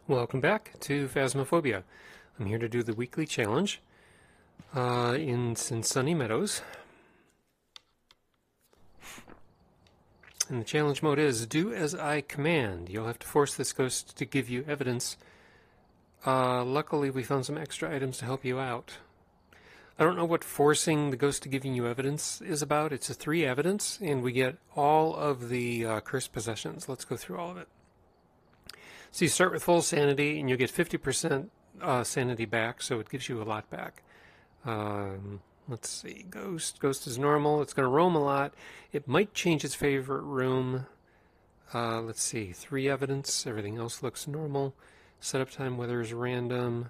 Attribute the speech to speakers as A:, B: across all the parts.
A: Welcome back to Phasmophobia. I'm here to do the weekly challenge in Sunny Meadows. And the challenge mode is do as I command. You'll have to force this ghost to give you evidence. Luckily, we found some extra items to help you out. I don't know what forcing the ghost to giving you evidence is about. It's a 3 evidence, and we get all of the cursed possessions. Let's go through all of it. So you start with full sanity, and you get 50% sanity back, so it gives you a lot back. Let's see, Ghost. Ghost is normal. It's going to roam a lot. It might change its favorite room. Let's see, 3 evidence. Everything else looks normal. Setup time, weather is random.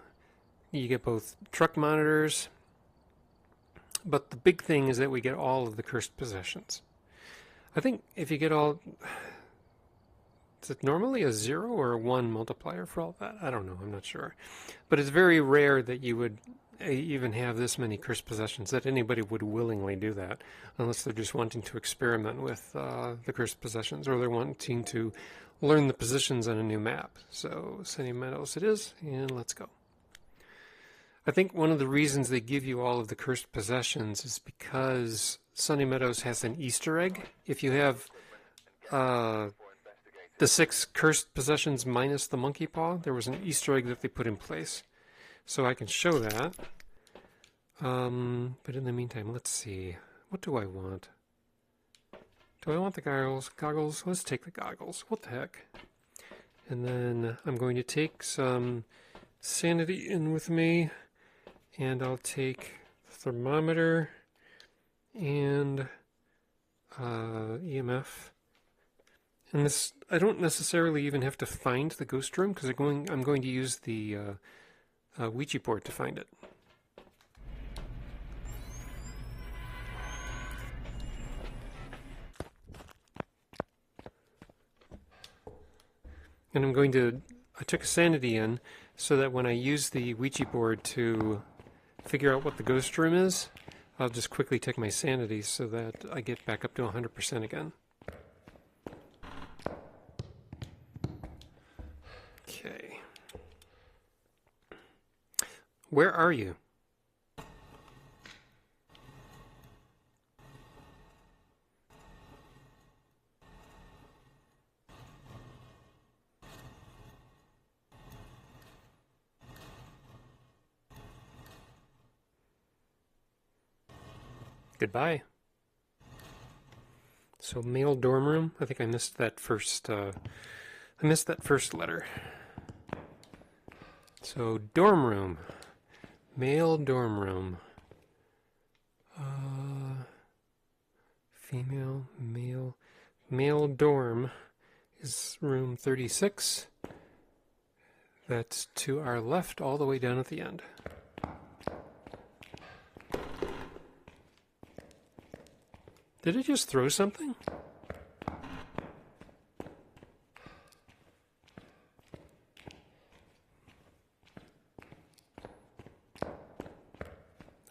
A: You get both truck monitors. But the big thing is that we get all of the cursed possessions. I think if you get all... Is it normally a 0 or a 1 multiplier for all that? I don't know. I'm not sure. But it's very rare that you would even have this many cursed possessions, that anybody would willingly do that, unless they're just wanting to experiment with the cursed possessions, or they're wanting to learn the positions on a new map. So Sunny Meadows it is, and let's go. I think one of the reasons they give you all of the cursed possessions is because Sunny Meadows has an Easter egg. If you have... the 6 cursed possessions minus the monkey paw, there was an Easter egg that they put in place. So I can show that. But in the meantime, let's see. What do I want? Do I want the goggles? Let's take the goggles. What the heck? And then I'm going to take some sanity in with me. And I'll take the thermometer and EMF. And this, I don't necessarily even have to find the ghost room, because I'm going to use the Ouija board to find it. And I took a sanity in, so that when I use the Ouija board to figure out what the ghost room is, I'll just quickly take my sanity so that I get back up to 100% again. Okay. Where are you? Goodbye. So male dorm room. I think I missed that first. I missed that first letter. So dorm room, male dorm room, female, male dorm is room 36. That's to our left all the way down at the end. Did it just throw something?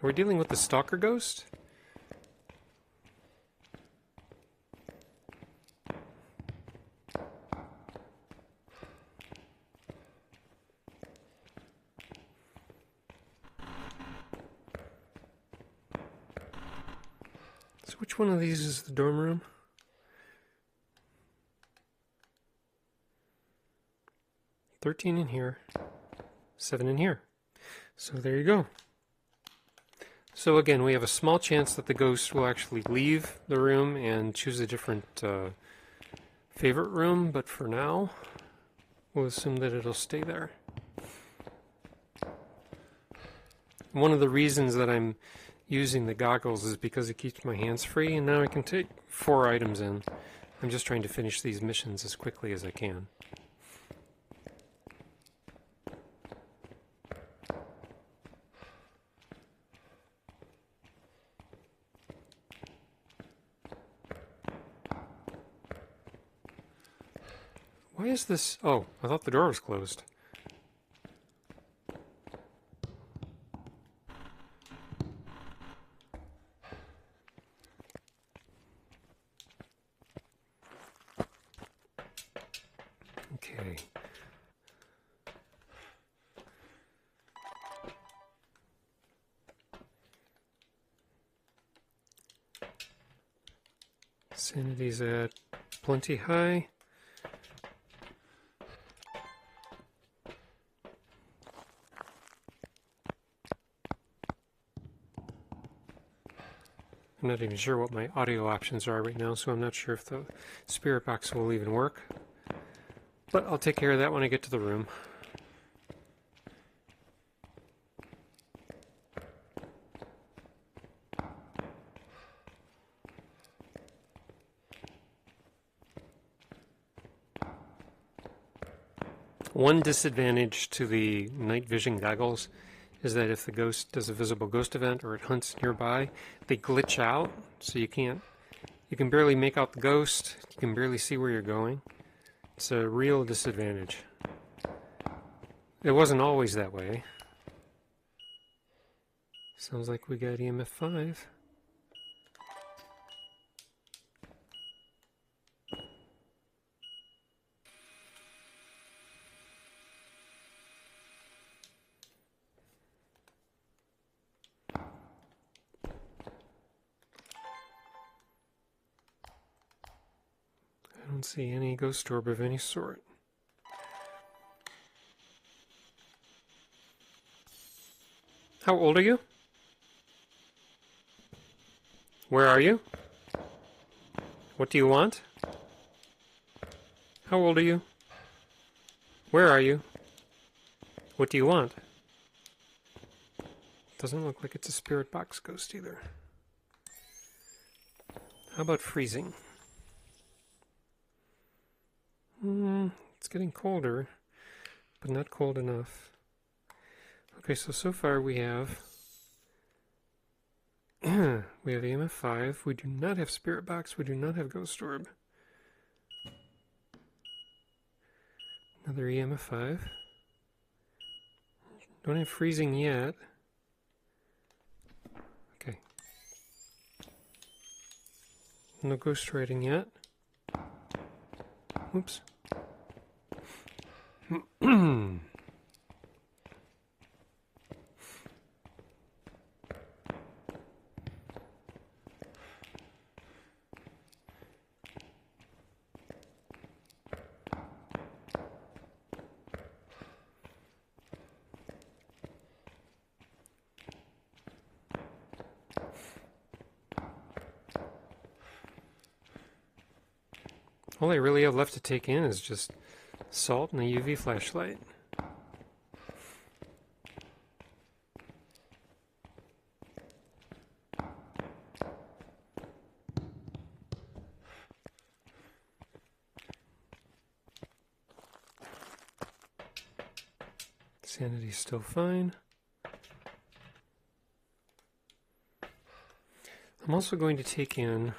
A: Are we dealing with the stalker ghost? So which one of these is the dorm room? $13 in here, 7 in here. So there you go. So again, we have a small chance that the ghost will actually leave the room and choose a different favorite room, but for now, we'll assume that it'll stay there. One of the reasons that I'm using the goggles is because it keeps my hands free, and now I can take 4 items in. I'm just trying to finish these missions as quickly as I can. Why is this? Oh, I thought the door was closed. Okay. Sanity's at plenty high. I'm not even sure what my audio options are right now, so I'm not sure if the spirit box will even work. But I'll take care of that when I get to the room. One disadvantage to the night vision goggles is that if the ghost does a visible ghost event or it hunts nearby, they glitch out, so you can barely make out the ghost, you can barely see where you're going. It's a real disadvantage. It wasn't always that way. Sounds like we got EMF 5. I don't see any ghost orb of any sort. How old are you? Where are you? What do you want? How old are you? Where are you? What do you want? Doesn't look like it's a spirit box ghost either. How about freezing? It's getting colder, but not cold enough. Okay, so far we have we have EMF 5. We do not have spirit box. We do not have ghost orb. Another EMF 5. Don't have freezing yet. Okay. No ghost writing yet. Oops. All I really have left to take in is just salt and a UV flashlight. Sanity's still fine. I'm also going to take in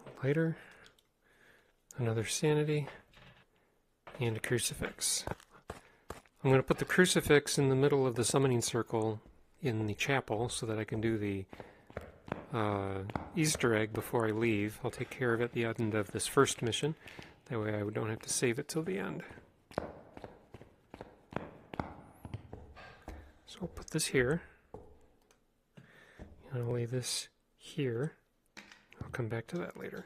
A: a lighter, another sanity, and a crucifix. I'm going to put the crucifix in the middle of the summoning circle in the chapel so that I can do the Easter egg before I leave. I'll take care of it at the end of this first mission. That way I don't have to save it till the end. So I'll put this here. And I'll lay this here. I'll come back to that later.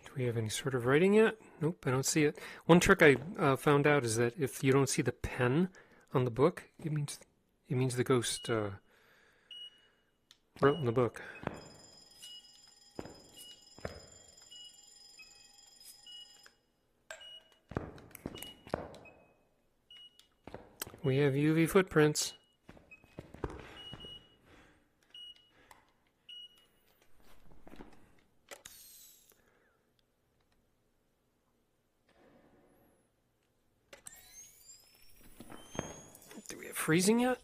A: Do we have any sort of writing yet? Nope, I don't see it. One trick I found out is that if you don't see the pen on the book, it means the ghost wrote in the book. We have UV footprints. freezing yet?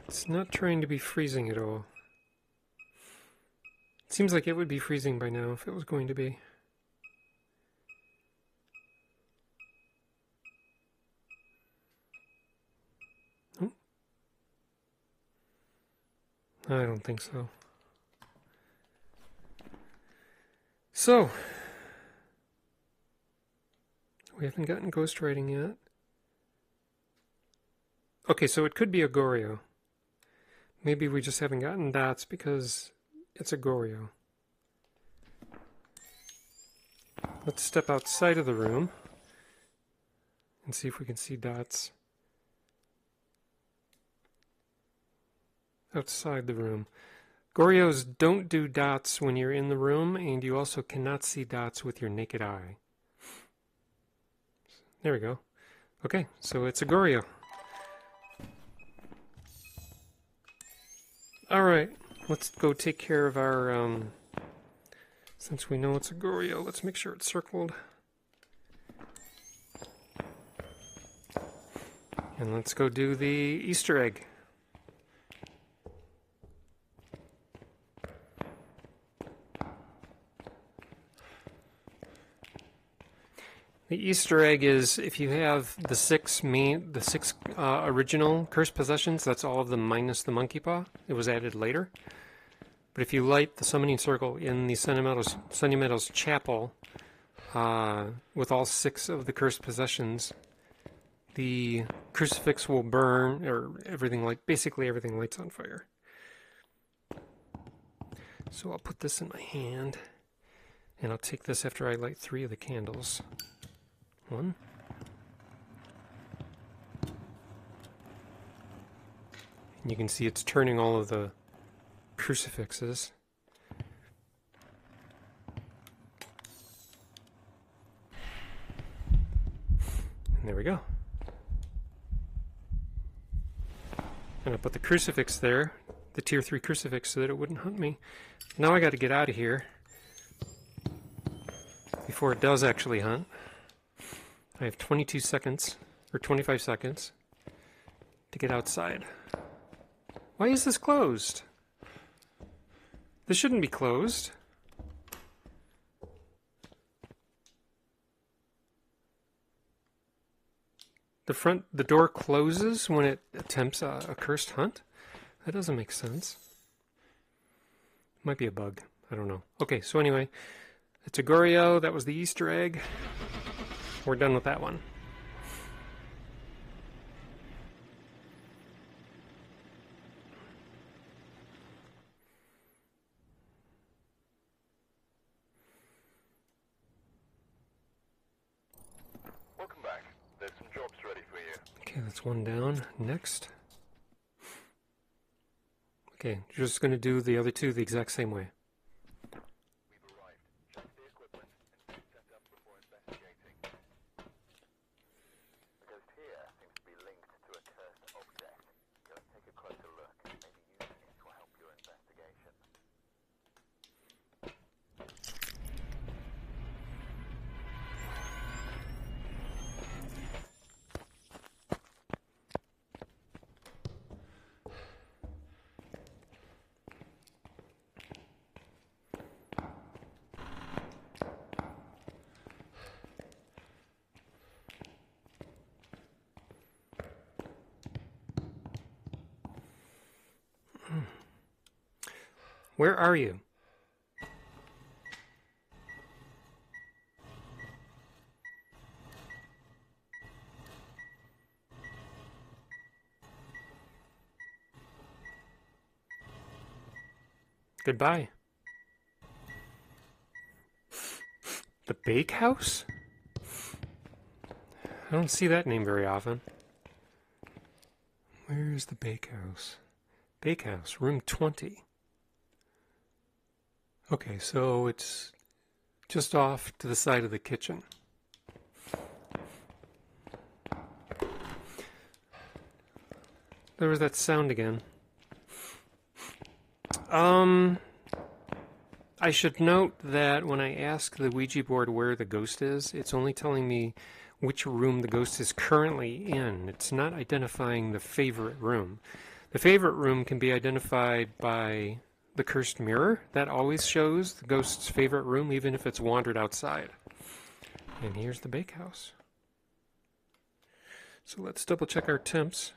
A: It's not trying to be freezing at all. It seems like it would be freezing by now if it was going to be. Oh. I don't think so. So, we haven't gotten ghostwriting yet. Okay, so it could be a Goryo. Maybe we just haven't gotten dots because it's a Goryo. Let's step outside of the room and see if we can see dots outside the room. Goryos don't do dots when you're in the room, and you also cannot see dots with your naked eye. There we go. Okay, so it's a Goryo. Alright, let's go take care of our, since we know it's a Goryo, let's make sure it's circled. And let's go do the Easter egg. The Easter egg is if you have the six original cursed possessions, that's all of them minus the monkey paw. It was added later. But if you light the summoning circle in the Sunny Meadows chapel with all 6 of the cursed possessions, the crucifix will burn, or basically everything lights on fire. So I'll put this in my hand, and I'll take this after I light 3 of the candles. 1. And you can see it's turning all of the crucifixes. And there we go. And I put the crucifix there, the tier 3 crucifix, so that it wouldn't hunt me. Now I got to get out of here before it does actually hunt. I have 22 seconds, or 25 seconds, to get outside. Why is this closed? This shouldn't be closed. The door closes when it attempts a cursed hunt? That doesn't make sense. Might be a bug. I don't know. Okay, so anyway, it's a Goryo. That was the Easter egg. We're done with that one.
B: Welcome back. There's some jobs ready for you.
A: Okay, that's one down. Next. Okay, you're just going to do the other 2 the exact same way.
B: We've arrived. Check the equipment and get set up before investigating. The ghost here seems to be linked to a cursed object. Go and take a closer look. Maybe using it will help your investigation.
A: Where are you? Goodbye. The Bakehouse? I don't see that name very often. Where is the Bakehouse? Bakehouse, room 20. Okay, so it's just off to the side of the kitchen. There was that sound again. I should note that when I ask the Ouija board where the ghost is, it's only telling me which room the ghost is currently in. It's not identifying the favorite room. The favorite room can be identified by the cursed mirror. That always shows the ghost's favorite room, even if it's wandered outside. And here's the bakehouse. So let's double check our temps.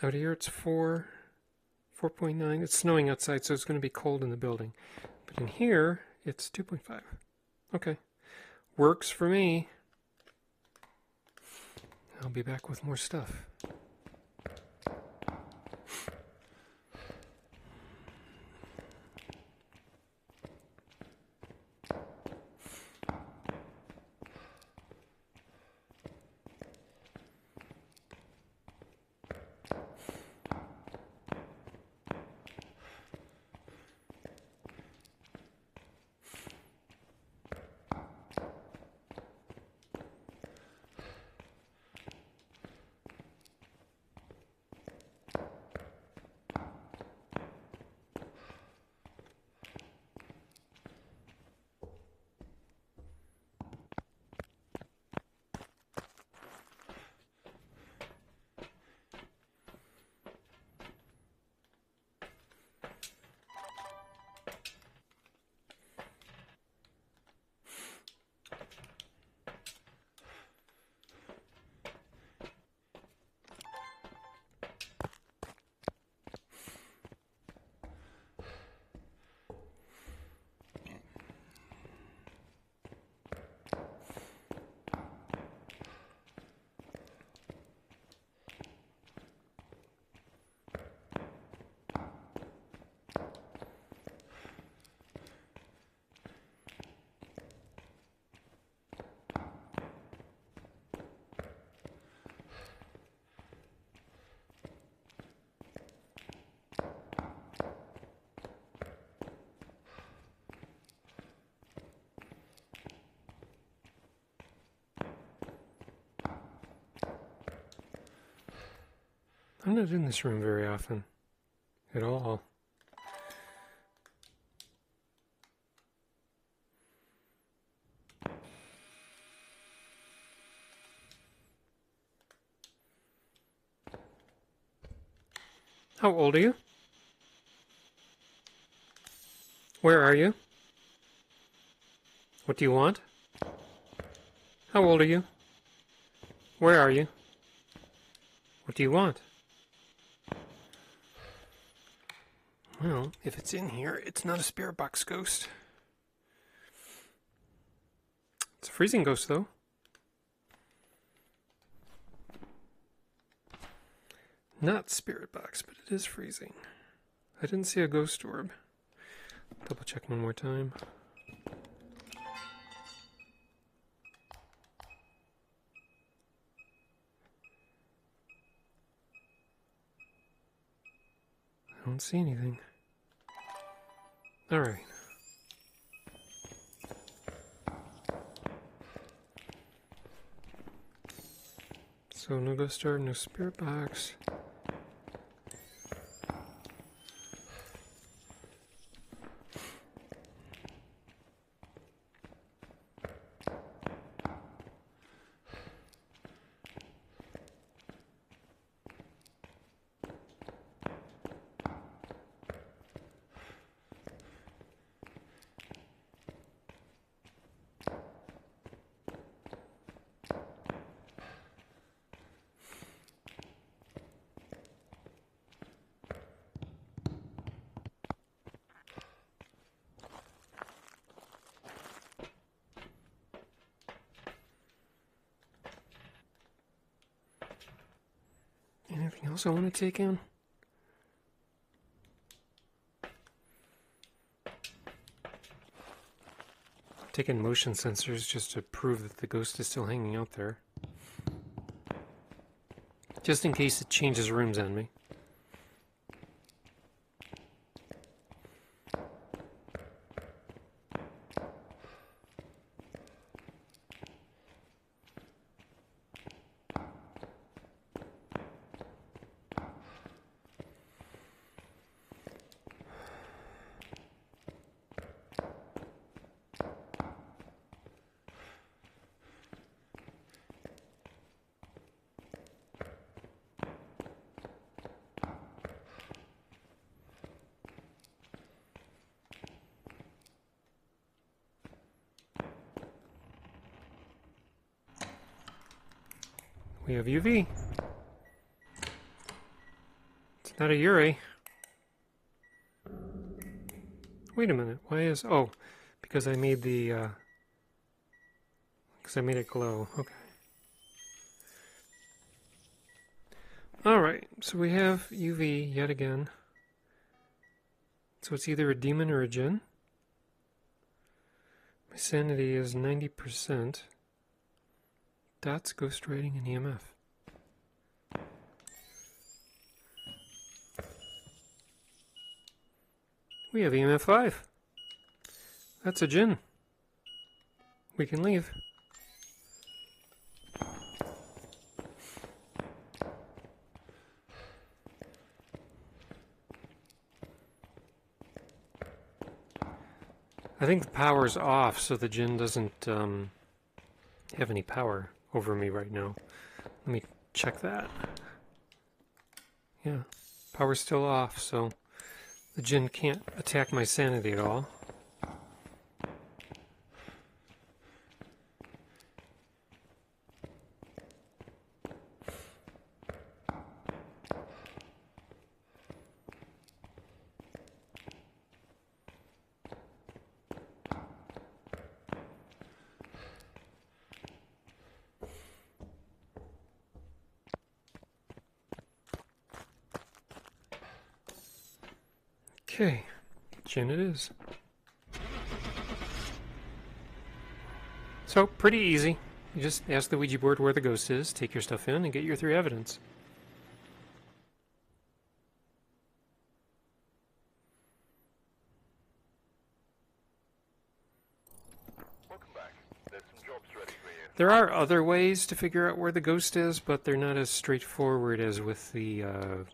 A: Out here it's 4.9. It's snowing outside, so it's going to be cold in the building. But in here, it's 2.5. Okay. Works for me. I'll be back with more stuff. I'm not in this room very often. At all. How old are you? Where are you? What do you want? How old are you? Where are you? What do you want? Well, if it's in here, it's not a spirit box ghost. It's a freezing ghost, though. Not spirit box, but it is freezing. I didn't see a ghost orb. Double check one more time. I don't see anything. All right. So no ghost orb, no spirit box. Anything else I want to take in? Taking motion sensors just to prove that the ghost is still hanging out there. Just in case it changes rooms on me. We have UV. It's not a Yuri. Wait a minute. Why is... Oh, because I made the... because I made it glow. Okay. Alright, so we have UV yet again. So it's either a demon or a djinn. My sanity is 90%. Dots, ghostwriting, and EMF. We have EMF 5. That's a djinn. We can leave. I think the power's off, so the djinn doesn't have any power over me right now. Let me check that. Yeah, power's still off, so the djinn can't attack my sanity at all. Okay, djinn it is. So, pretty easy. You just ask the Ouija board where the ghost is, take your stuff in, and get your 3 evidence.
B: Welcome back. There's some jobs ready for you.
A: There are other ways to figure out where the ghost is, but they're not as straightforward as with the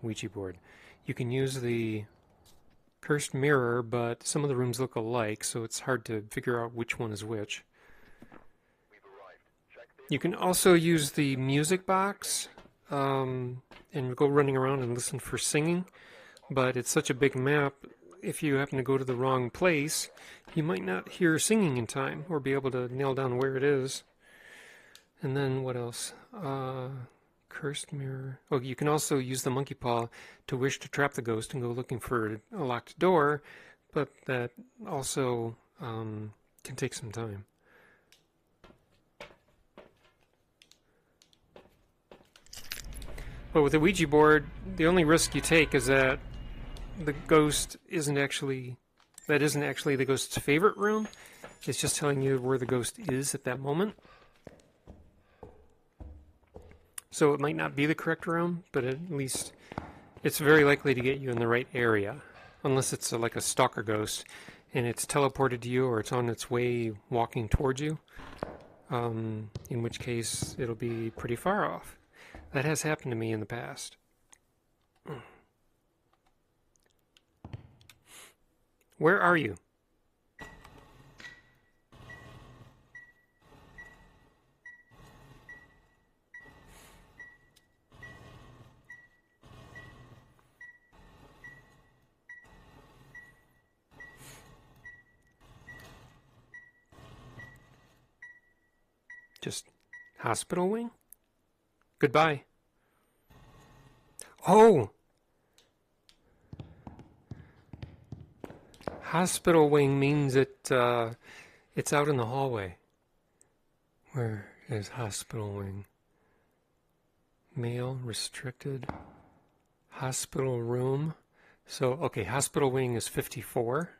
A: Ouija board. You can use the cursed mirror, but some of the rooms look alike, so it's hard to figure out which one is which.
B: We've arrived. Check the...
A: You can also use the music box and go running around and listen for singing, but it's such a big map, if you happen to go to the wrong place, you might not hear singing in time or be able to nail down where it is. And then what else? Cursed mirror. Oh, you can also use the monkey paw to wish to trap the ghost and go looking for a locked door, but that also can take some time. But with the Ouija board, the only risk you take is that the ghost isn't actually the ghost's favorite room. It's just telling you where the ghost is at that moment. So it might not be the correct room, but at least it's very likely to get you in the right area. Unless it's like a stalker ghost and it's teleported to you or it's on its way walking towards you. In which case it'll be pretty far off. That has happened to me in the past. Where are you? Just hospital wing? Goodbye. Oh! Hospital wing means it's out in the hallway. Where is hospital wing? Mail restricted. Hospital room. So, okay, hospital wing is 54.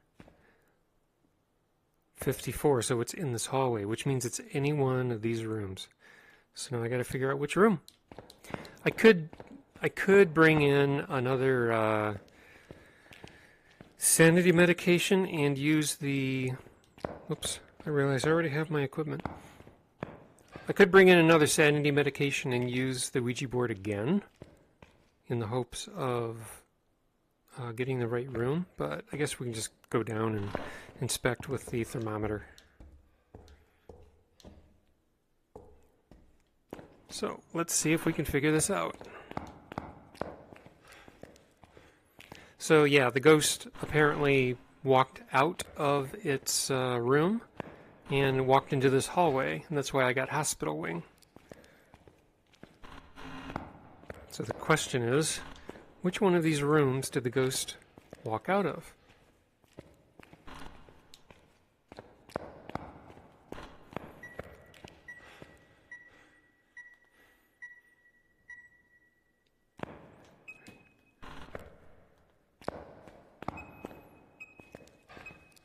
A: 54, so it's in this hallway, which means it's any one of these rooms. So now I gotta figure out which room. I could bring in another sanity medication and use the... Oops, I realize I already have my equipment. I could bring in another sanity medication and use the Ouija board again in the hopes of getting the right room, but I guess we can just go down and inspect with the thermometer. So let's see if we can figure this out. So yeah, the ghost apparently walked out of its room and walked into this hallway, and that's why I got hospital wing. So the question is, which one of these rooms did the ghost walk out of?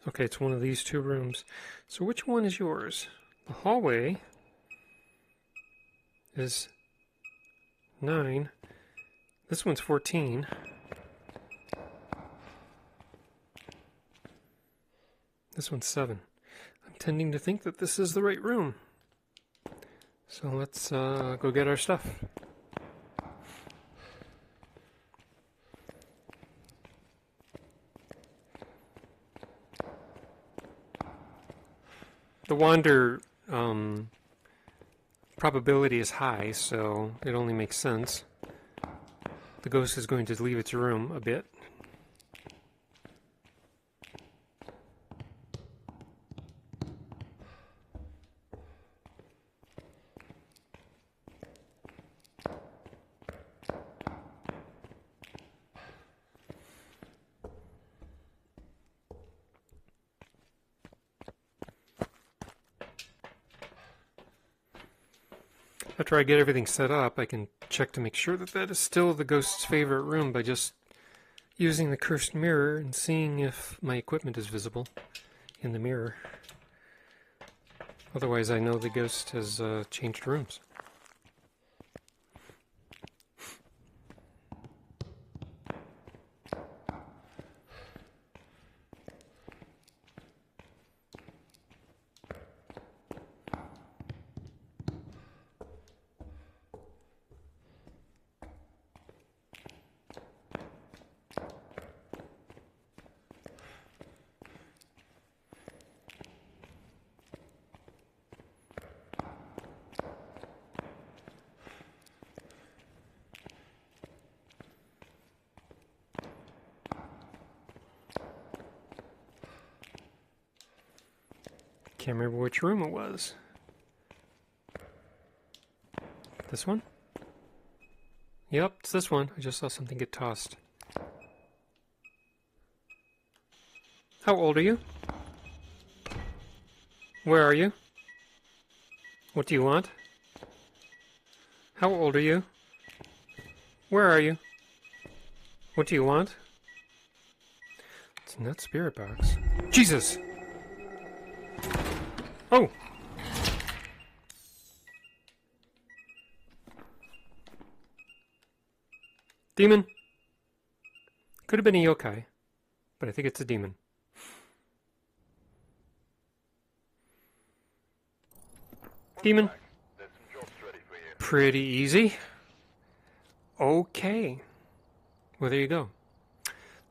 A: Okay, it's one of these two rooms. So which one is yours? The hallway is 9. This one's 14. This one's 7. I'm tending to think that this is the right room. So let's go get our stuff. The wander probability is high, so it only makes sense. The ghost is going to leave its room a bit. After I get everything set up, I can check to make sure that that is still the ghost's favorite room by just using the cursed mirror and seeing if my equipment is visible in the mirror. Otherwise, I know the ghost has changed rooms. Can't remember which room it was. This one? Yep, it's this one. I just saw something get tossed. How old are you? Where are you? What do you want? How old are you? Where are you? What do you want? It's in that spirit box. Jesus! Oh! Demon? Could have been a yokai, but I think it's a demon. Demon?
B: There's some jobs ready for you.
A: Pretty easy. Okay. Well, there you go.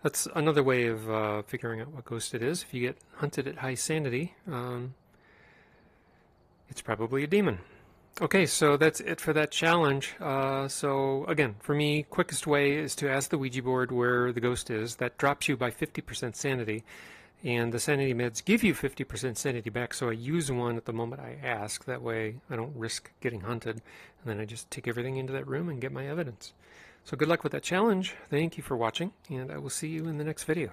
A: That's another way of figuring out what ghost it is. If you get hunted at high sanity, it's probably a demon. Okay, so that's it for that challenge. So again, for me, quickest way is to ask the Ouija board where the ghost is. That drops you by 50% sanity. And the sanity meds give you 50% sanity back, so I use one at the moment I ask. That way I don't risk getting hunted. And then I just take everything into that room and get my evidence. So good luck with that challenge. Thank you for watching, and I will see you in the next video.